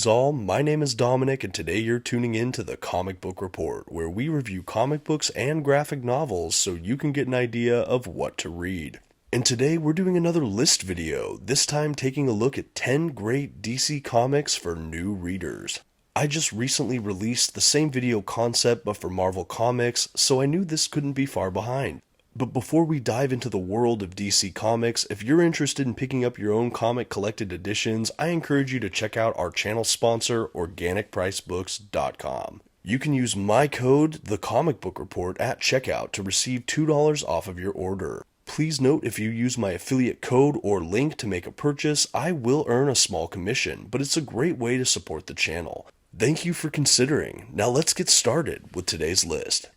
Greetings all, my name is Dominic and today you're tuning in to the Comic Book Report, where we review comic books and graphic novels so you can get an idea of what to read. And today we're doing another list video, this time taking a look at 10 great DC comics for new readers. I just recently released the same video concept but for Marvel Comics, so I knew this couldn't be far behind. But before we dive into the world of DC Comics, if you're interested in picking up your own comic collected editions, I encourage you to check out our channel sponsor, OrganicPriceBooks.com. You can use my code, TheComicBookReport, at checkout to receive $2 off of your order. Please note if you use my affiliate code or link to make a purchase, I will earn a small commission, but it's a great way to support the channel. Thank you for considering. Now let's get started with today's list.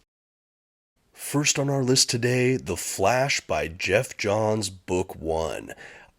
First on our list today, The Flash by Geoff Johns, Book 1.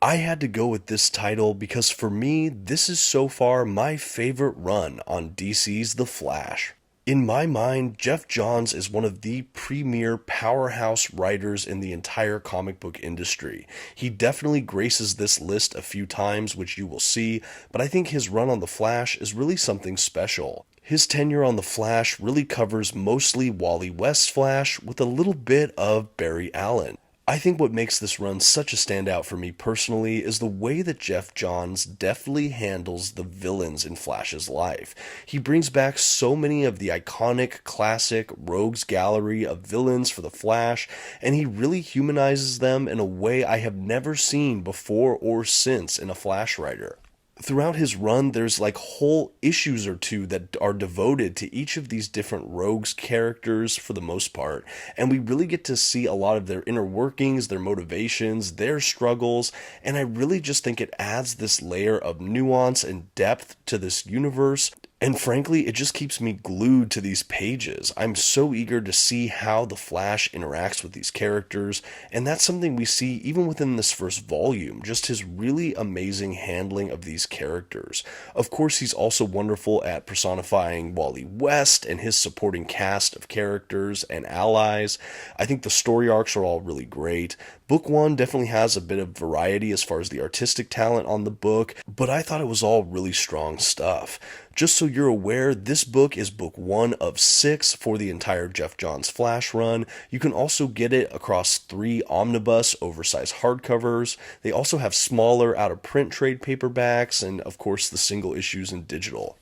I had to go with this title because for me, this is so far my favorite run on DC's The Flash. In my mind, Geoff Johns is one of the premier powerhouse writers in the entire comic book industry. He definitely graces this list a few times, which you will see, but I think his run on The Flash is really something special. His tenure on The Flash really covers mostly Wally West's Flash with a little bit of Barry Allen. I think what makes this run such a standout for me personally is the way that Geoff Johns deftly handles the villains in Flash's life. He brings back so many of the iconic, classic rogues gallery of villains for the Flash, and he really humanizes them in a way I have never seen before or since in a Flash writer. Throughout his run, there's like whole issues or two that are devoted to each of these different rogues characters for the most part, and we really get to see a lot of their inner workings, their motivations, their struggles, and I really just think it adds this layer of nuance and depth to this universe. And frankly, it just keeps me glued to these pages. I'm so eager to see how the Flash interacts with these characters, and that's something we see even within this first volume, just his really amazing handling of these characters. Of course, he's also wonderful at personifying Wally West and his supporting cast of characters and allies. I think the story arcs are all really great. Book 1 definitely has a bit of variety as far as the artistic talent on the book, but I thought it was all really strong stuff. Just so you're aware, this book is book 1 of 6 for the entire Geoff Johns Flash run. You can also get it across 3 Omnibus oversized hardcovers. They also have smaller out-of-print trade paperbacks and, of course, the single issues in digital.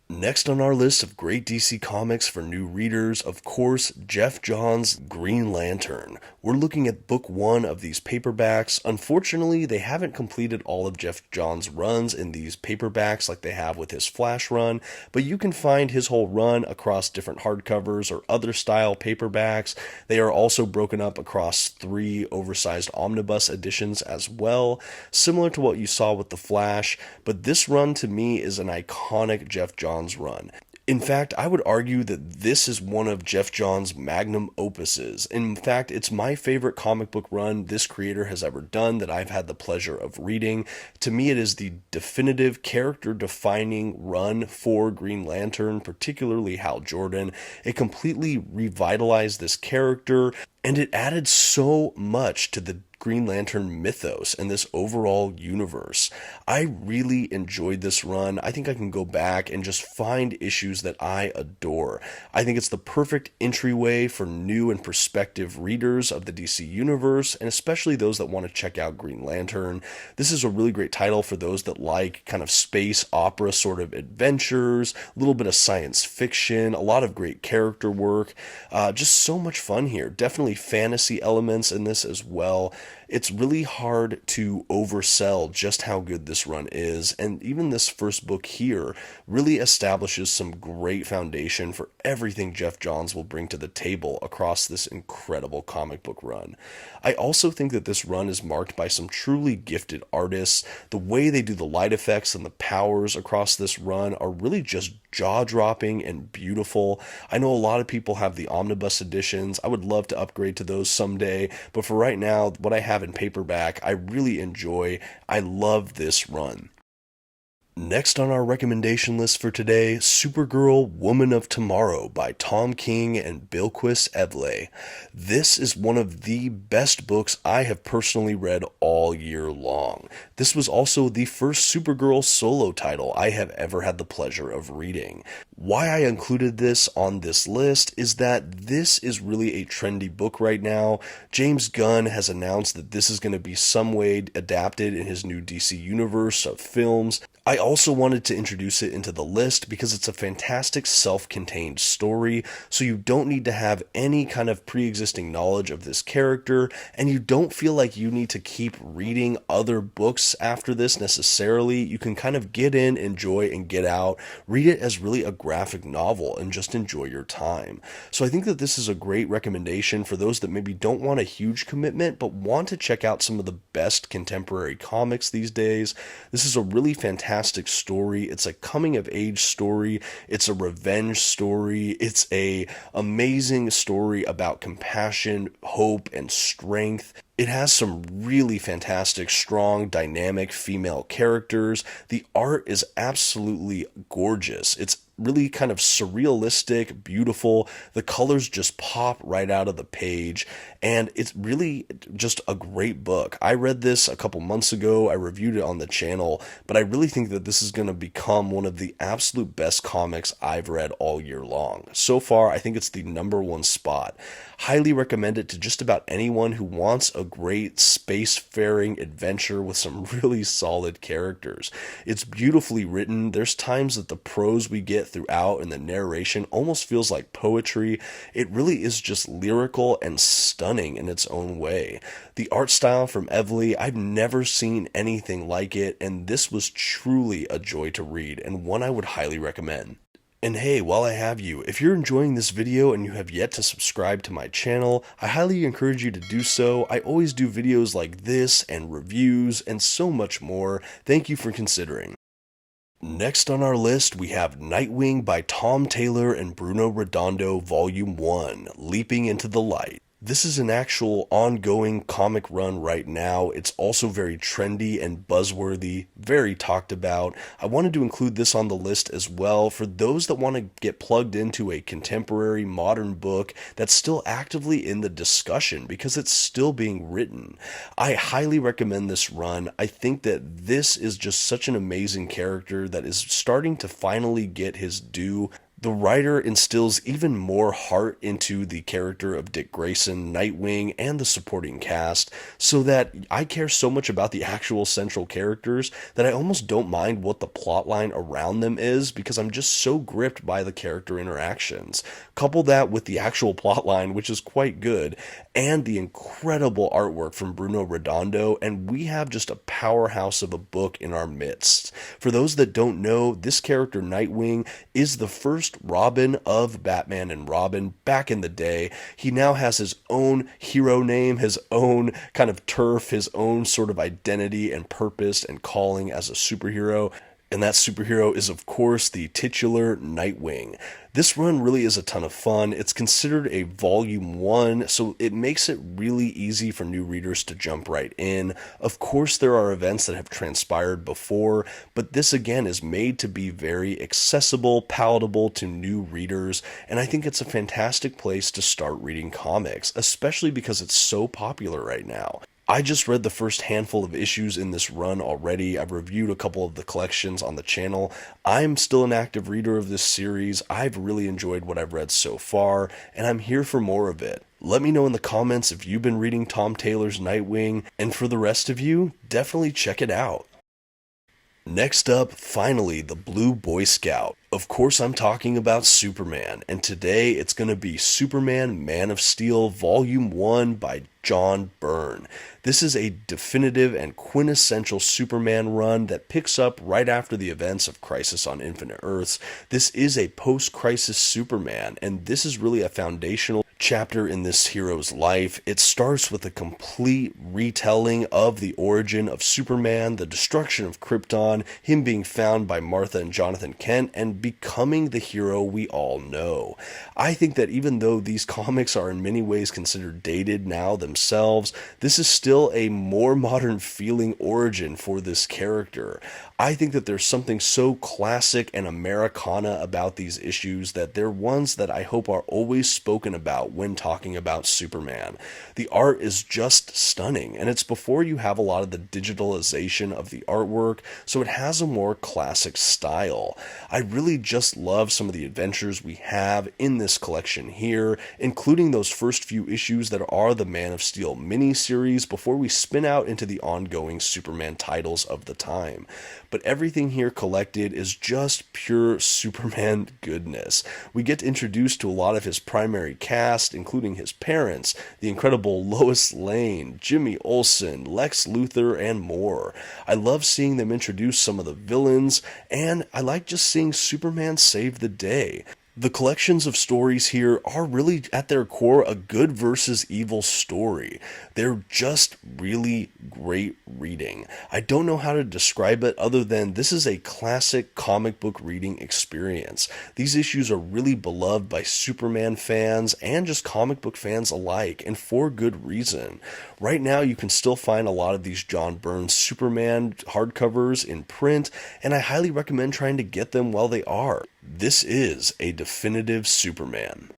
Next on our list of great DC comics for new readers, of course, Geoff Johns' Green Lantern. We're looking at book 1 of these paperbacks. Unfortunately, they haven't completed all of Geoff Johns' runs in these paperbacks like they have with his Flash run, but you can find his whole run across different hardcovers or other style paperbacks. They are also broken up across 3 oversized omnibus editions as well, similar to what you saw with the Flash, but this run to me is an iconic Geoff Johns run. In fact, I would argue that this is one of Geoff Johns' magnum opuses. In fact, it's my favorite comic book run this creator has ever done that I've had the pleasure of reading. To me, it is the definitive character-defining run for Green Lantern, particularly Hal Jordan. It completely revitalized this character, and it added so much to the Green Lantern mythos and this overall universe. I really enjoyed this run. I think I can go back and just find issues that I adore. I think it's the perfect entryway for new and prospective readers of the DC universe, and especially those that want to check out Green Lantern. This is a really great title for those that like kind of space opera sort of adventures, a little bit of science fiction, a lot of great character work, just so much fun here. Definitely fantasy elements in this as well. It's really hard to oversell just how good this run is, and even this first book here really establishes some great foundation for everything Geoff Johns will bring to the table across this incredible comic book run. I also think that this run is marked by some truly gifted artists. The way they do the light effects and the powers across this run are really just jaw-dropping and beautiful. I know a lot of people have the omnibus editions. I would love to upgrade to those someday, but for right now, what I have in paperback, I really enjoy. I love this run. Next on our recommendation list for today, Supergirl Woman of Tomorrow by Tom King and Bilquis Evley. This is one of the best books I have personally read all year long. This was also the first Supergirl solo title I have ever had the pleasure of reading. Why I included this on this list is that this is really a trendy book right now. James Gunn has announced that this is going to be some way adapted in his new DC universe of films. I also wanted to introduce it into the list because it's a fantastic self-contained story, so you don't need to have any kind of pre-existing knowledge of this character, and you don't feel like you need to keep reading other books after this necessarily. You can kind of get in, enjoy, and get out. Read it as really a graphic novel and just enjoy your time. So I think that this is a great recommendation for those that maybe don't want a huge commitment but want to check out some of the best contemporary comics these days. This is a really fantastic story. It's a coming of age story. It's a revenge story. It's a amazing story about compassion, hope, and strength. It has some really fantastic, strong, dynamic female characters. The art is absolutely gorgeous. It's really kind of surrealistic, beautiful. The colors just pop right out of the page, and it's really just a great book. I read this a couple months ago. I reviewed it on the channel, but I really think that this is going to become one of the absolute best comics I've read all year long. So far, I think it's the #1 spot. Highly recommend it to just about anyone who wants a great spacefaring adventure with some really solid characters. It's beautifully written. There's times that the prose we get throughout and the narration almost feels like poetry. It really is just lyrical and stunning in its own way. The art style from Evley, I've never seen anything like it, and this was truly a joy to read and one I would highly recommend. And hey, while I have you, if you're enjoying this video and you have yet to subscribe to my channel, I highly encourage you to do so. I always do videos like this and reviews and so much more. Thank you for considering. Next on our list, we have Nightwing by Tom Taylor and Bruno Redondo, Volume 1, Leaping into the Light. This is an actual ongoing comic run right now. It's also very trendy and buzzworthy, very talked about. I wanted to include this on the list as well for those that want to get plugged into a contemporary modern book that's still actively in the discussion because it's still being written. I highly recommend this run. I think that this is just such an amazing character that is starting to finally get his due. The writer instills even more heart into the character of Dick Grayson, Nightwing, and the supporting cast, so that I care so much about the actual central characters that I almost don't mind what the plotline around them is because I'm just so gripped by the character interactions. Couple that with the actual plotline, which is quite good, and the incredible artwork from Bruno Redondo, and we have just a powerhouse of a book in our midst. For those that don't know, this character Nightwing is the first Robin of Batman and Robin back in the day. He now has his own hero name, his own kind of turf, his own sort of identity and purpose and calling as a superhero. And that superhero is, of course, the titular Nightwing. This run really is a ton of fun. It's considered a volume 1, so it makes it really easy for new readers to jump right in. Of course, there are events that have transpired before, but this again is made to be very accessible, palatable to new readers, and I think it's a fantastic place to start reading comics, especially because it's so popular right now. I just read the first handful of issues in this run already. I've reviewed a couple of the collections on the channel. I'm still an active reader of this series. I've really enjoyed what I've read so far, and I'm here for more of it. Let me know in the comments if you've been reading Tom Taylor's Nightwing, and for the rest of you, definitely check it out. Next up, finally, the Blue Boy Scout. Of course, I'm talking about Superman, and today it's going to be Superman Man of Steel Volume 1 by John Byrne. This is a definitive and quintessential Superman run that picks up right after the events of Crisis on Infinite Earths. This is a post-crisis Superman, and this is really a foundational chapter in this hero's life. It starts with a complete retelling of the origin of Superman, the destruction of Krypton, him being found by Martha and Jonathan Kent, and becoming the hero we all know. I think that even though these comics are in many ways considered dated now themselves, this is still a more modern feeling origin for this character. I think that there's something so classic and Americana about these issues that they're ones that I hope are always spoken about when talking about Superman. The art is just stunning, and it's before you have a lot of the digitalization of the artwork, so it has a more classic style. I really just love some of the adventures we have in this collection here, including those first few issues that are the Man of Steel miniseries before we spin out into the ongoing Superman titles of the time. But everything here collected is just pure Superman goodness. We get introduced to a lot of his primary cast, including his parents, the incredible Lois Lane, Jimmy Olsen, Lex Luthor, and more. I love seeing them introduce some of the villains, and I like just seeing Superman save the day. The collections of stories here are really, at their core, a good versus evil story. They're just really great reading. I don't know how to describe it other than this is a classic comic book reading experience. These issues are really beloved by Superman fans and just comic book fans alike, and for good reason. Right now, you can still find a lot of these John Byrne Superman hardcovers in print, and I highly recommend trying to get them while they are. This is a definitive Superman.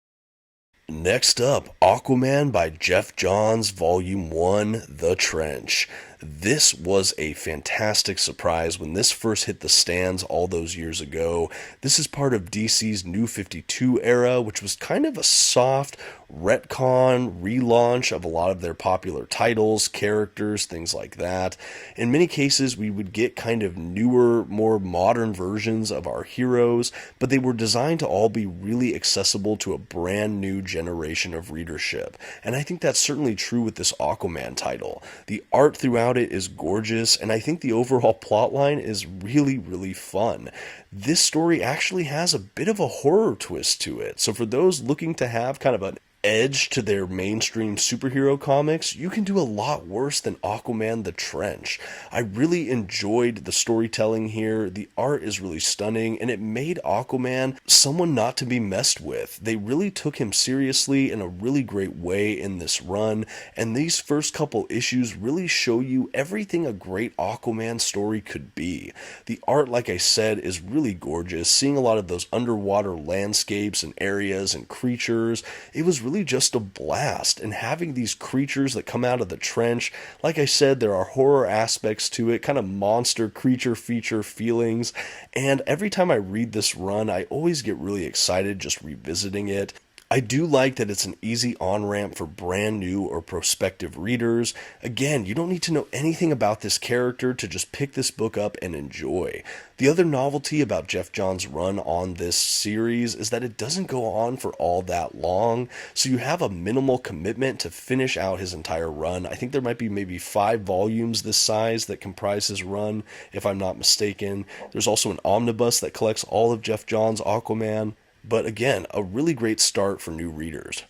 Next up, Aquaman by Geoff Johns, Volume 1, The Trench. This was a fantastic surprise when this first hit the stands all those years ago. This is part of DC's New 52 era, which was kind of a soft retcon relaunch of a lot of their popular titles, characters, things like that. In many cases, we would get kind of newer, more modern versions of our heroes, but they were designed to all be really accessible to a brand new generation of readership. And I think that's certainly true with this Aquaman title. The art throughout it is gorgeous, and I think the overall plotline is really, really fun. This story actually has a bit of a horror twist to it, so for those looking to have kind of an edge to their mainstream superhero comics, you can do a lot worse than Aquaman the Trench. I really enjoyed the storytelling here. The art is really stunning, and it made Aquaman someone not to be messed with. They really took him seriously in a really great way in this run, and these first couple issues really show you everything a great Aquaman story could be. The art, like I said, is really gorgeous. Seeing a lot of those underwater landscapes and areas and creatures, it was really just a blast. And having these creatures that come out of the trench, like I said, there are horror aspects to it, kind of monster creature feature feelings, and every time I read this run, I always get really excited just revisiting it. I do like that it's an easy on-ramp for brand new or prospective readers. Again, you don't need to know anything about this character to just pick this book up and enjoy. The other novelty about Geoff Johns' run on this series is that it doesn't go on for all that long, so you have a minimal commitment to finish out his entire run. I think there might be maybe 5 volumes this size that comprise his run, if I'm not mistaken. There's also an omnibus that collects all of Geoff Johns' Aquaman. But again, a really great start for new readers.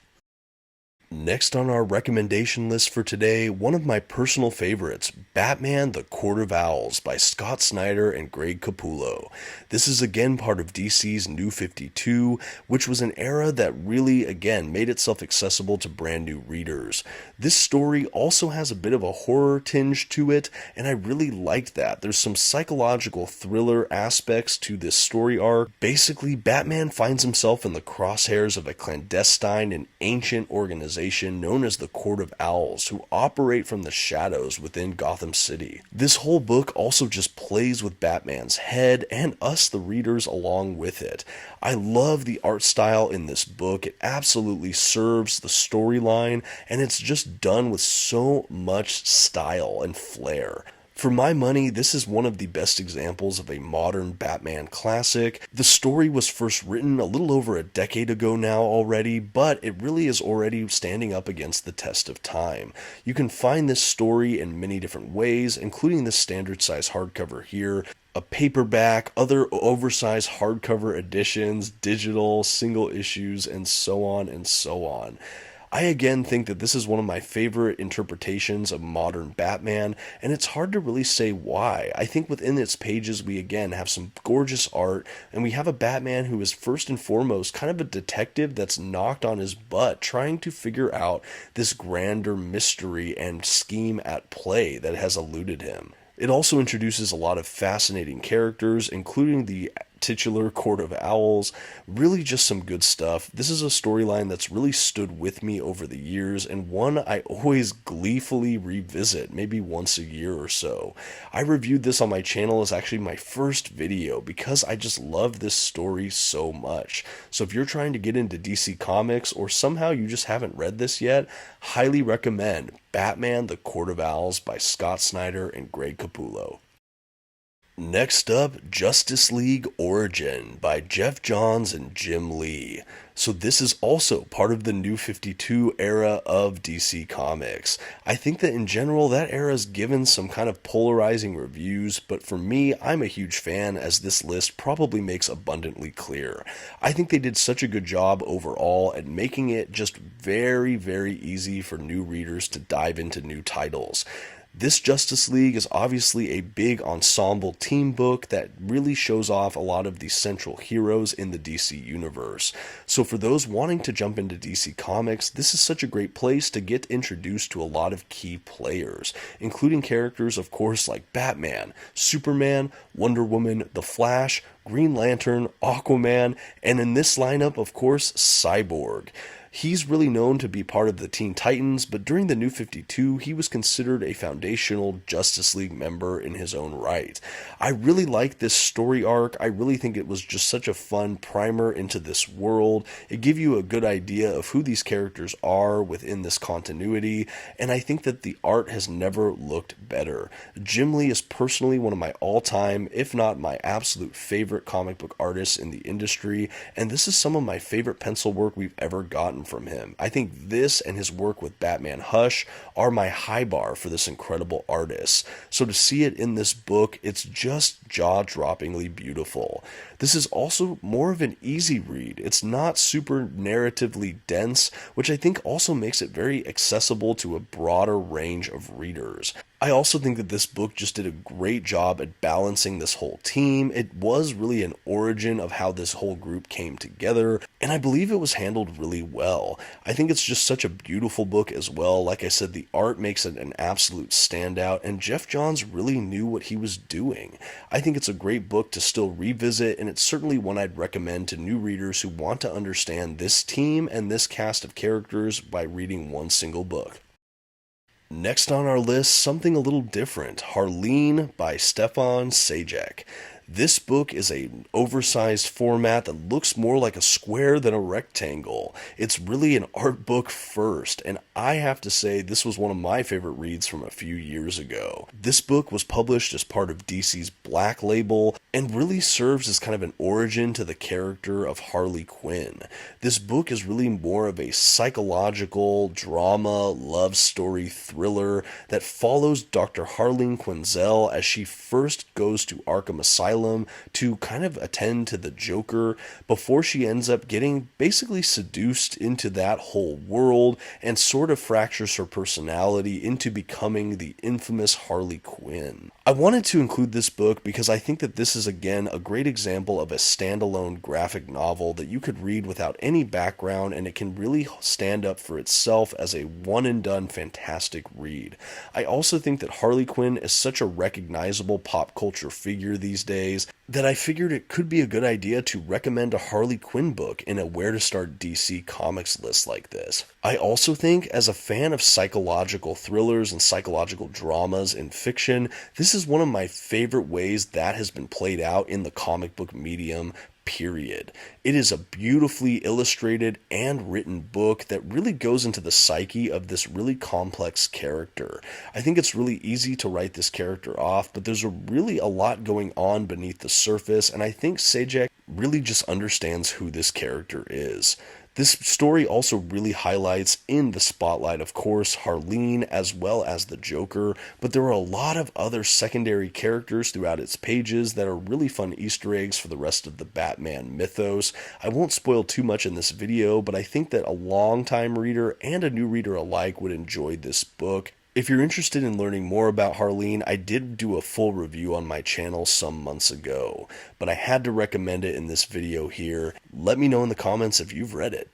Next on our recommendation list for today, one of my personal favorites, Batman the Court of Owls by Scott Snyder and Greg Capullo. This is again part of DC's New 52, which was an era that really, again, made itself accessible to brand new readers. This story also has a bit of a horror tinge to it, and I really liked that. There's some psychological thriller aspects to this story arc. Basically, Batman finds himself in the crosshairs of a clandestine and ancient organization known as the Court of Owls, who operate from the shadows within Gotham City. This whole book also just plays with Batman's head and us, the readers, along with it. I love the art style in this book. It absolutely serves the storyline, and it's just done with so much style and flair. For my money, this is one of the best examples of a modern Batman classic. The story was first written a little over a decade ago now already, but it really is already standing up against the test of time. You can find this story in many different ways, including the standard size hardcover here, a paperback, other oversized hardcover editions, digital, single issues, and so on and so on. I again think that this is one of my favorite interpretations of modern Batman, and it's hard to really say why. I think within its pages we again have some gorgeous art, and we have a Batman who is first and foremost kind of a detective that's knocked on his butt trying to figure out this grander mystery and scheme at play that has eluded him. It also introduces a lot of fascinating characters, including the titular Court of Owls. Really just some good stuff. This is a storyline that's really stood with me over the years, and one I always gleefully revisit, maybe once a year or so. I reviewed this on my channel as actually my first video because I just love this story so much. So if you're trying to get into DC Comics, or somehow you just haven't read this yet, highly recommend Batman: The Court of Owls by Scott Snyder and Greg Capullo. Next up, Justice League Origin by Geoff Johns and Jim Lee. So this is also part of the New 52 era of DC Comics. I think that in general that era is given some kind of polarizing reviews, but for me, I'm a huge fan, as this list probably makes abundantly clear. I think they did such a good job overall at making it just very, very easy for new readers to dive into new titles. This Justice League is obviously a big ensemble team book that really shows off a lot of the central heroes in the DC universe. So for those wanting to jump into DC Comics, this is such a great place to get introduced to a lot of key players, including characters, of course, like Batman, Superman, Wonder Woman, The Flash, Green Lantern, Aquaman, and in this lineup, of course, Cyborg. He's really known to be part of the Teen Titans, but during the New 52, he was considered a foundational Justice League member in his own right. I really like this story arc. I really think it was just such a fun primer into this world. It gave you a good idea of who these characters are within this continuity, and I think that the art has never looked better. Jim Lee is personally one of my all-time, if not my absolute favorite comic book artists in the industry, and this is some of my favorite pencil work we've ever gotten from him. I think this and his work with Batman Hush are my high bar for this incredible artist. So to see it in this book, it's just jaw-droppingly beautiful. This is also more of an easy read. It's not super narratively dense, which I think also makes it very accessible to a broader range of readers. I also think that this book just did a great job at balancing this whole team. It was really an origin of how this whole group came together, and I believe it was handled really well. I think it's just such a beautiful book as well. Like I said, the art makes it an absolute standout, and Geoff Johns really knew what he was doing. I think it's a great book to still revisit, and it's certainly one I'd recommend to new readers who want to understand this team and this cast of characters by reading one single book. Next on our list, something a little different, Harleen by Stjepan Sejic. This book is an oversized format that looks more like a square than a rectangle. It's really an art book first, and I have to say this was one of my favorite reads from a few years ago. This book was published as part of DC's Black Label and really serves as kind of an origin to the character of Harley Quinn. This book is really more of a psychological drama, love story thriller that follows Dr. Harleen Quinzel as she first goes to Arkham Asylum to kind of attend to the Joker before she ends up getting basically seduced into that whole world and sort of fractures her personality into becoming the infamous Harley Quinn. I wanted to include this book because I think that this is again a great example of a standalone graphic novel that you could read without any background, and it can really stand up for itself as a one and done fantastic read. I also think that Harley Quinn is such a recognizable pop culture figure these days that I figured it could be a good idea to recommend a Harley Quinn book in a Where to Start DC Comics list like this. I also think, as a fan of psychological thrillers and psychological dramas in fiction, this is one of my favorite ways that has been played out in the comic book medium, period. It is a beautifully illustrated and written book that really goes into the psyche of this really complex character. I think it's really easy to write this character off, but there's really a lot going on beneath the surface, and I think Sejic really just understands who this character is. This story also really highlights in the spotlight, of course, Harleen as well as the Joker, but there are a lot of other secondary characters throughout its pages that are really fun Easter eggs for the rest of the Batman mythos. I won't spoil too much in this video, but I think that a long-time reader and a new reader alike would enjoy this book. If you're interested in learning more about Harleen, I did do a full review on my channel some months ago, but I had to recommend it in this video here. Let me know in the comments if you've read it.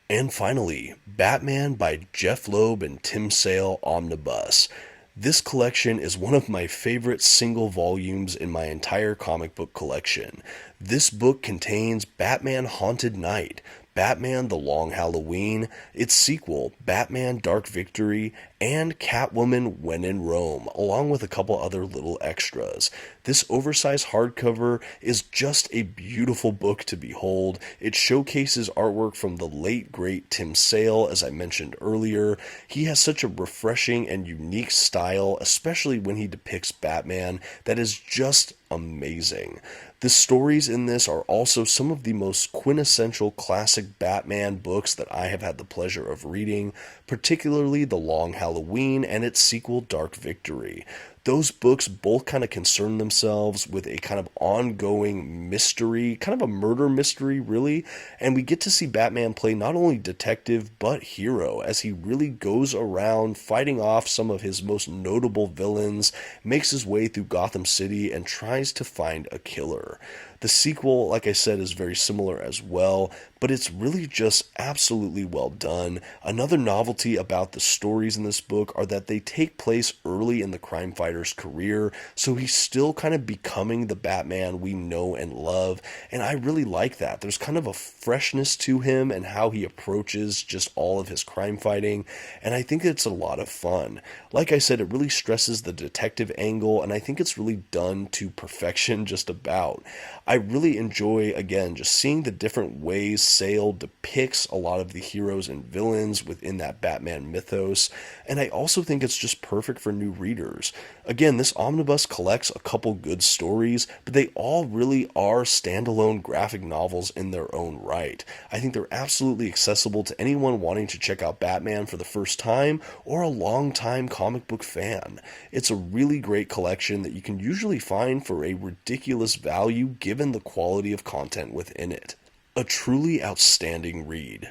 And finally, Batman by Jeph Loeb and Tim Sale Omnibus. This collection is one of my favorite single volumes in my entire comic book collection. This book contains Batman Haunted Night, Batman The Long Halloween, its sequel, Batman Dark Victory, and Catwoman When in Rome, along with a couple other little extras. This oversized hardcover is just a beautiful book to behold. It showcases artwork from the late great Tim Sale, as I mentioned earlier. He has such a refreshing and unique style, especially when he depicts Batman, that is just amazing. The stories in this are also some of the most quintessential classic Batman books that I have had the pleasure of reading, particularly The Long Halloween and its sequel Dark Victory. Those books both kind of concern themselves with a kind of ongoing mystery, kind of a murder mystery, really. And we get to see Batman play not only detective, but hero, as he really goes around fighting off some of his most notable villains, makes his way through Gotham City, and tries to find a killer. The sequel, like I said, is very similar as well, but it's really just absolutely well done. Another novelty about the stories in this book are that they take place early in the crime fighter's career, so he's still kind of becoming the Batman we know and love, and I really like that. There's kind of a freshness to him and how he approaches just all of his crime fighting, and I think it's a lot of fun. Like I said, it really stresses the detective angle, and I think it's really done to perfection just about. I really enjoy, again, just seeing the different ways Sale depicts a lot of the heroes and villains within that Batman mythos, and I also think it's just perfect for new readers. Again, this omnibus collects a couple good stories, but they all really are standalone graphic novels in their own right. I think they're absolutely accessible to anyone wanting to check out Batman for the first time or a long-time comic book fan. It's a really great collection that you can usually find for a ridiculous value given the quality of content within it. A truly outstanding read.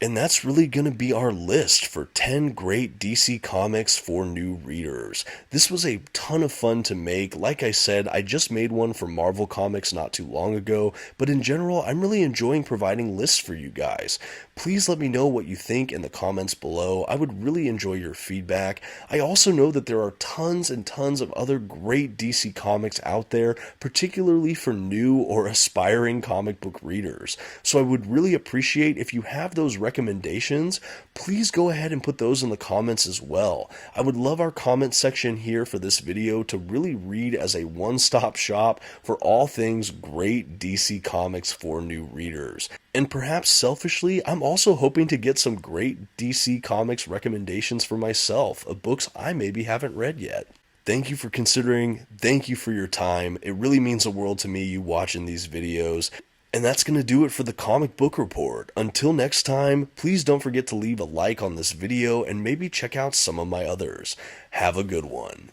And that's really going to be our list for 10 great DC Comics for new readers. This was a ton of fun to make. Like I said, I just made one for Marvel Comics not too long ago, but in general, I'm really enjoying providing lists for you guys. Please let me know what you think in the comments below. I would really enjoy your feedback. I also know that there are tons and tons of other great DC Comics out there, particularly for new or aspiring comic book readers. So I would really appreciate if you have those recommendations, please go ahead and put those in the comments as well. I would love our comment section here for this video to really read as a one-stop shop for all things great DC Comics for new readers. And perhaps selfishly, I'm also hoping to get some great DC Comics recommendations for myself of books I maybe haven't read yet. Thank you for considering, thank you for your time. It really means the world to me, you watching these videos. And that's going to do it for the Comic Book Report. Until next time, please don't forget to leave a like on this video and maybe check out some of my others. Have a good one.